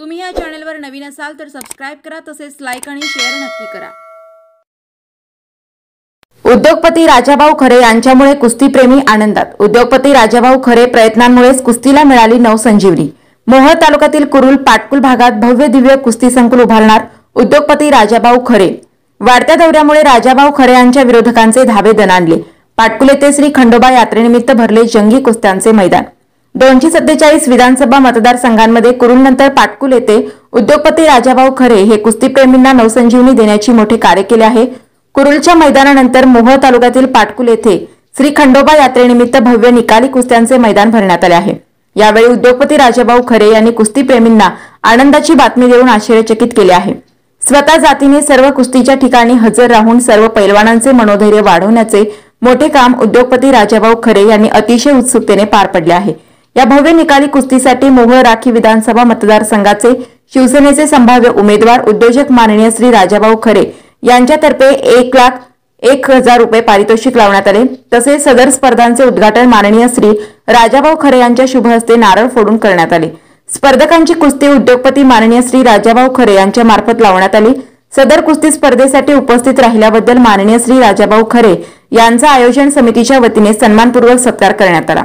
तुम्ही या चॅनलवर नवीन असाल तर सबस्क्राइब करा, तसेच लाईक आणि शेअर नक्की करा। उद्योगपती राजाभाऊ खरे यांच्यामुळे कुस्तीप्रेमी आनंदात। उद्योगपती राजाभाऊ खरे प्रयत्नांमुळेच कुस्तीला मिळाली नवसंजीवनी। मोहोळ तालुक्यातील कुरुल पाटकुल भागात भव्य दिव्य कुस्ती संकुल उभारणार उद्योगपती राजाभाऊ खरे। वाढत्या दौऱ्यामुळे राजाभाऊ खरे यांच्या विरोधकांचे धाबे दणाणले। पाटकुल येथे श्री खंडोबा यात्रेनिमित्त भरले जंगी कुस्त्यांचे मैदान। 247 विधानसभा मतदारसंघांमध्ये कुरुलनंतर पाटकुल येथे उद्योगपती राजाभाऊ खरे हे कुस्तीप्रेमींना नवसंजीवनी देण्याची मोठे कार्य केले आहे। कुरुलच्या मैदानानंतर मोहोळ तालुक्यातील पाटकुल येथे श्री खंडोबा यात्रेनिमित्त भव्य निकाली कुस्त्यांचे मैदान भरण्यात आले आहे। यावेळी उद्योगपती राजाभाऊ खरे यांनी कुस्तीप्रेमींना आनंदाची बातमी देऊन आश्चर्यचकित केले आहे। स्वतः जातीने सर्व कुस्तीच्या ठिकाणी हजर राहून सर्व पैलवानांचे मनोधैर्य वाढवण्याचे मोठे काम उद्योगपती राजाभाऊ खरे यांनी अतिशय उत्सुकतेने पार पडले आहे। या भव्य निकाली कुस्तीसाठी मोहोळ राखी विधानसभा मतदारसंघाचे शिवसेनेचे संभाव्य उमेदवार उद्योजक माननीय श्री राजाभाऊ खरे यांच्यातर्फे 1,01,000 रुपये पारितोषिक लावण्यात आले। तसेच सदर स्पर्धांचे उद्घाटन माननीय श्री राजाभाऊ खरे यांच्या शुभ हस्ते नारळ फोडून करण्यात आले। स्पर्धकांची कुस्ती उद्योगपती माननीय श्री राजाभाऊ खरे यांच्या मार्फत लावण्यात आली। सदर कुस्ती स्पर्धेसाठी उपस्थित राहिल्याबद्दल माननीय श्री राजाभाऊ खरे यांचा आयोजन समितीच्या वतीने सन्मानपूर्वक सत्कार करण्यात आला।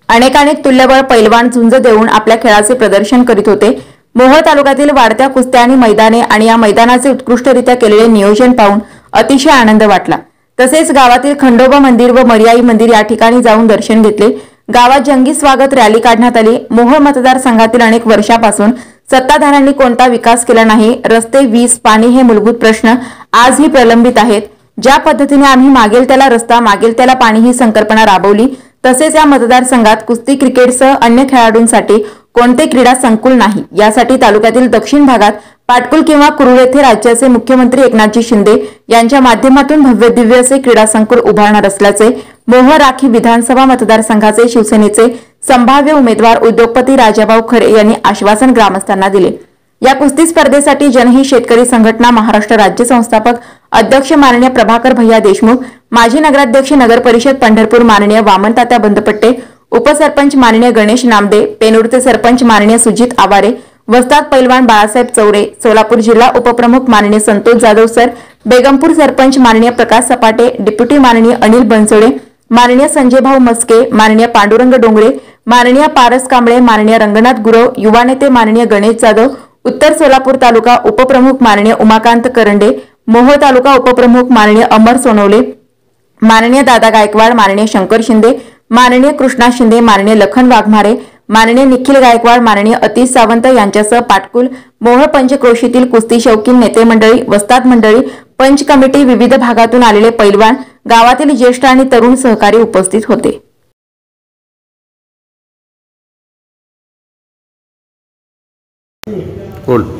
अनेक तुल्यबळ पैलवान झुंज देऊन आपल्या खेळाचे प्रदर्शन करीत होते। मोहोळ तालुक्यातील वाढत्या कुस्त्या आणि मैदाने आणि या मैदानाचे उत्कृष्टरित्या केलेले नियोजन पाहून अतिशय आनंद वाटला। तसेच गावातील खंडोबा मंदिर व मर्याई मंदिर या ठिकाणी जाऊन दर्शन घेतले। गावात जंगी स्वागत रॅली काढण्यात आली। मोहोळ मतदारसंघातील अनेक वर्षापासून सत्ताधाऱ्यांनी कोणता विकास केला नाही। रस्ते, वीज, पाणी हे मूलभूत प्रश्न आजही प्रलंबित आहेत। ज्या पद्धतीने आम्ही मागेल त्याला रस्ता, मागेल त्याला पाणी ही संकल्पना राबवली, तसेच या मतदारसंघात कुस्ती, क्रिकेटसह अन्य खेळाडूंसाठी कोणते क्रीडा संकुल नाही। यासाठी तालुक्यातील दक्षिण भागात पाटकुल किंवा कुरुल येथे राज्याचे मुख्यमंत्री एकनाथजी शिंदे यांच्या माध्यमातून भव्य दिव्य असे क्रीडा संकुल उभारणार असल्याचे मोहोळ राखी विधानसभा मतदारसंघाचे शिवसेनेचे संभाव्य उमेदवार उद्योगपती राजाभाऊ खरे यांनी आश्वासन ग्रामस्थांना दिले। या कुस्ती स्पर्धेसाठी जनहित शेतकरी संघटना महाराष्ट्र राज्य संस्थापक अध्यक्ष माननीय प्रभाकर भैया देशमुख, माजी नगराध्यक्ष नगर परिषद पंढरपूर माननीय वामनतात्या बंदपट्टे, उपसरपंच माननीय गणेश नामदे, पेनूरचे सरपंच माननीय सुजित आवारे, वस्ताद पैलवान बाळासाहेब चौरे, सोलापूर जिल्हा उपप्रमुख माननीय संतोष जाधव सर, बेगमपूर सरपंच माननीय प्रकाश सपाटे, डेप्युटी माननीय अनिल बनसोडे, माननीय संजय भाऊ मस्के, माननीय पांडुरंग डोंगरे, माननीय पारस कांबळे, माननीय रंगनाथ गुरव, युवा नेते माननीय गणेश जाधव, उत्तर सोलापूर तालुका उपप्रमुख माननीय उमाकांत करंडे, मोहोळ तालुका उपप्रमुख माननीय अमर सोनवले, माननीय दादा गायकवाड, माननीय शंकर शिंदे, माननीय कृष्णा शिंदे, माननीय लखन वाघमारे, माननीय निखिल गायकवाड, माननीय अतिश सावंत यांच्यासह पाटकुल, मोहोळ पंचक्रोशीतील कुस्ती शौकीन नेते मंडळी, वस्ताद मंडळी, पंच कमिटी, विविध भागातून आलेले पैलवान, गावातील ज्येष्ठ आणि तरुण सहकारी उपस्थित होते।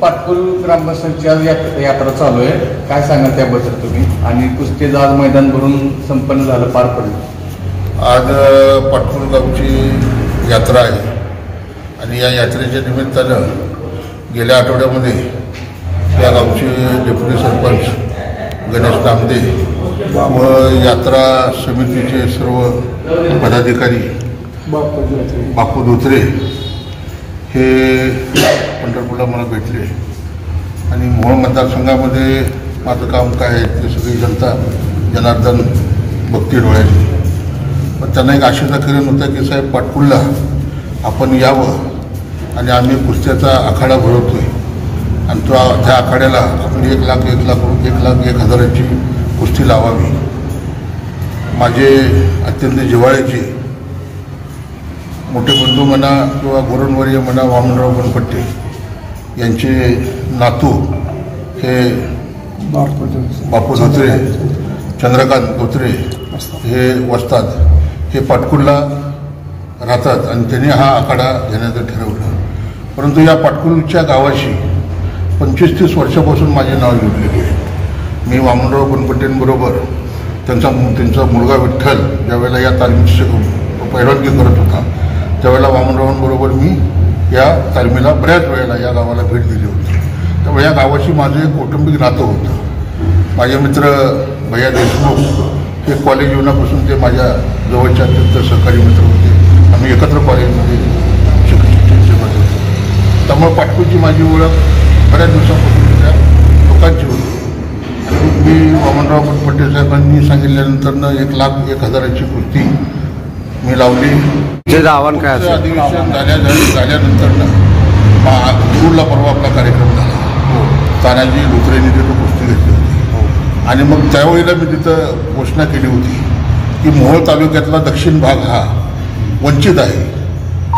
पाटकुल ग्रामपंचायतची आज यात्रा चालू आहे, काय सांगा त्याबद्दल तुम्ही? आणि कुस्तीचं आज मैदान भरून संपन्न झालं, पार पडलं। आज पाटकुल गावची यात्रा आहे आणि या यात्रेच्या निमित्तानं गेल्या आठवड्यामध्ये या गावचे डेप्युटी सरपंच गणेश नामदे व यात्रा समितीचे सर्व पदाधिकारी बापू धोत्रे हे पंढरपूरला मला भेटले आणि मोहोळ मतदारसंघामध्ये माझं काम काय आहे ते सगळी जनता जनार्दन बघते डोळ्याची। पण त्यांना एक आश्वासन होतं की साहेब पाटकुलला आपण यावं आणि आम्ही कुस्त्याचा आखाडा भरवतोय आणि त्या आखाड्याला आपण 1,01,000ची कुस्ती लावावी। माझे अत्यंत जिव्हाळ्याचे मोठे बंधू म्हणा किंवा गुरुवर्य म्हणा वामनराव बनपट्टे यांचे नातू हे बापू धोत्रे, चंद्रकांत धोत्रे हे वस्ताद हे पाटकुलला राहतात आणि त्यांनी हा आखाडा घेण्याचं ठरवलं। परंतु या पाटकुलच्या गावाशी 25-30 वर्षापासून माझे नाव जोडलेले आहे। मी वामनराव बनपट्टेंबरोबर त्यांचा मुलगा विठ्ठल ज्यावेळेला या तालमीची पैलवानगी करत होता त्यावेळेला वामनरावांबरोबर मी या तालमीला बऱ्याच वेळेला या गावाला भेट दिली होती। त्यामुळे या गावाशी माझं एक कौटुंबिक नातं होतं। माझे मित्र भैया देशमुख हे कॉलेज जीवनापासून ते माझ्या जवळच्या अत्यंत सहकारी मित्र होते। आम्ही एकत्र कॉलेजमध्ये शिकत होतो। त्यामुळे पाटकुलची माझी ओळख बऱ्याच दिवसापासून त्या लोकांची होती. आणि मी वामनराव बनपट्टे साहेबांनी सांगितल्यानंतर 1,01,000ची कुस्ती मी लावली. आव्हान काय असेल? अधिवेशन झाल्यानंतर कुरुलला परवा आपला कार्यक्रम झाला. तानाजी लुत्रेंनी तिथं कुस्ती घेतली होती. आणि मग त्यावेळेला मी तिथं घोषणा केली होती की मोहोळ तालुक्यातला दक्षिण भाग हा वंचित आहे.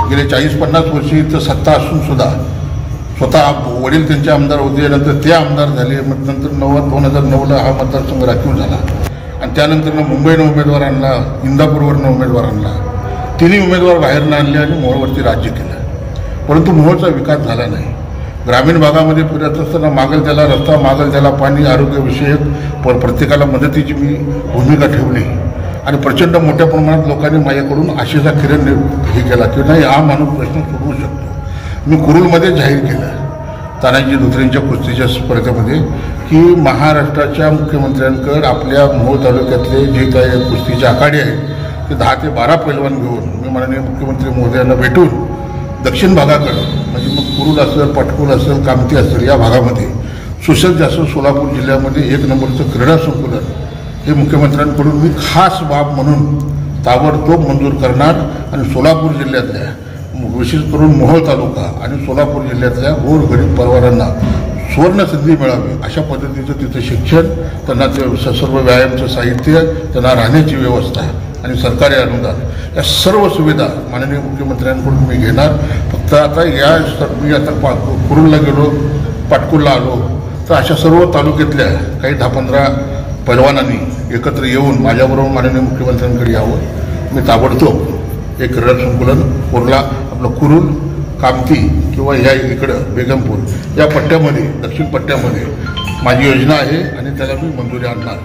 गेले 40-50 वर्षी इथं सत्ता असून सुद्धा स्वतः वडील त्यांचे आमदार होते, नंतर ते आमदार झाले, मग नंतर 2009ला हा मतदारसंघ राखीव झाला. आणि त्यानंतरनं मुंबईनं उमेदवार आणला, इंदापूरवरनं उमेदवार आणला, तिन्ही उमेदवार बाहेरनं आणले आणि मोहोळवरती राज्य केलं. परंतु मोहोळचा विकास झाला नाही. ग्रामीण भागामध्ये फिरत असताना मागेल त्याला रस्ता, मागेल त्याला पाणी, आरोग्यविषयक प्रत्येकाला मदतीची मी भूमिका ठेवली. आणि प्रचंड मोठ्या प्रमाणात लोकांनी माझ्याकडून आशेचा किरण हे केला की नाही हा माणूस प्रश्न सोडवू शकतो. मी कुरुलमध्ये जाहीर केलं तानाजी लुत्रेंच्या कुस्तीच्या स्पर्धेमध्ये की महाराष्ट्राच्या मुख्यमंत्र्यांकडे आपल्या मोहोळ तालुक्यातले जे काही कुस्तीचे आखाडे आहेत ते 10 ते 12 पैलवान घेऊन मी माननीय मुख्यमंत्री महोदयांना भेटून दक्षिण भागाकडं म्हणजे मग कुरुल असेल, पाटकुल असेल, कामती असेल या भागामध्ये सुसज्ज असं सोलापूर जिल्ह्यामध्ये 1 नंबरचं क्रीडा संकुलन हे मुख्यमंत्र्यांकडून मी खास बाब म्हणून ताबडतोब मंजूर करणार. आणि सोलापूर जिल्ह्यातल्या विशेष करून मोहोळ तालुका आणि सोलापूर जिल्ह्यातल्या गोरगरीब परिवारांना सुवर्ण संधी मिळावी अशा पद्धतीचं तिथं शिक्षण, त्यांना ते सर्व व्यायामचं साहित्य, त्यांना राहण्याची व्यवस्था आणि सरकारी अनुदान या सर्व सुविधा माननीय मुख्यमंत्र्यांकडून मी घेणार. फक्त आता मी आता कुरुलला गेलो, पाटकुलला आलो तर अशा सर्व तालुक्यातल्या काही 10-15 पैलवानांनी एकत्र येऊन माझ्याबरोबर माननीय मुख्यमंत्र्यांकडे यावं. मी ताबडतोब एक क्रीडा संकुलन कुर्ला आपलं कुरुल, कामती किंवा ह्या इकडं बेगमपूर या पट्ट्यामध्ये, दक्षिण पट्ट्यामध्ये माझी योजना आहे आणि त्याला मी मंजुरी आणणार.